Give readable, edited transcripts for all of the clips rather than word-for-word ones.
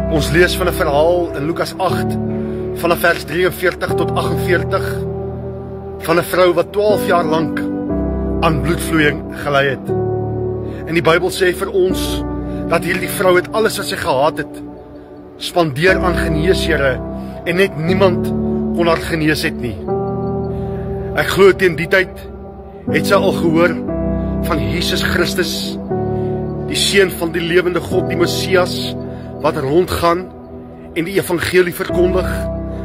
Ons lees van 'n verhaal in Lukas 8, vanaf vers 43 tot 48, van 'n vrou wat 12 jaar lank aan bloedvloeiing gely het. En die Bybel sê vir ons, dat hierdie vrou het alles wat sy gehad het, spandeer aan geneeshere, en net niemand kon haar genees het nie. Ek glo teen die tyd, het sy al gehoor van Jesus Christus, die Seun van die lewende God, die Messias, wat rondgaan en die evangelie verkondig,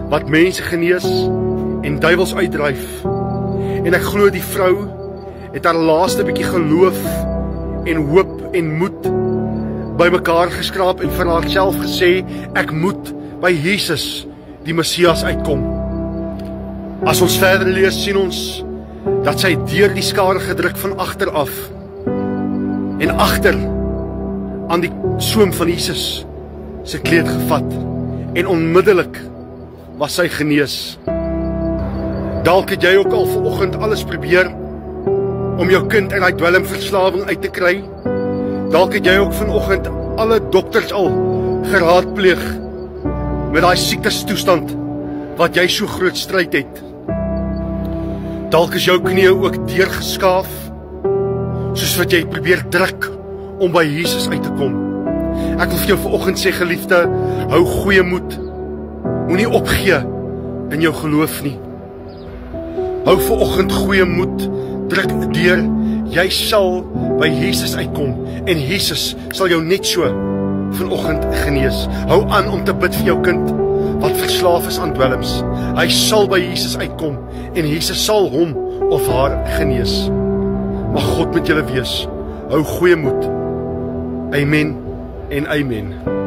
wat mense genees en duiwels uitdryf. En ek glo die vrou het haar laaste bietjie geloof en hoop en moed bymekaar geskraap en vir haarself gesê, ek moet by Jesus, die Messias, uitkom. As ons verder lees, sien ons dat sy deur die skare gedruk van agter af en agter aan die soem van Jesus sy kleed gevat en onmiddellik was sy genees. Dalk het jy ook al vanoggend alles probeer om jou kind in die dwelmverslawing uit te kry. Dalk het jy ook vanoggend alle dokters al geraadpleeg met daai siektestoestand wat jy so groot stryd het. Dalk is jou knie ook deurgeskaaf, soos wat jy probeer druk om by Jesus uit te kom. Ek wil vir jou vanoggend sê, geliefde, hou goeie moed. Moenie opgee in jou geloof nie. Hou vanoggend goeie moed, druk deur, jy sal by Jesus uitkom en Jesus sal jou net so vanoggend genees. Hou aan om te bid vir jou kind wat verslaaf is aan dwelms. Hy sal by Jesus uitkom en Jesus sal hom of haar genees. Mag God met julle wees. Hou goeie moed. Amen en amen.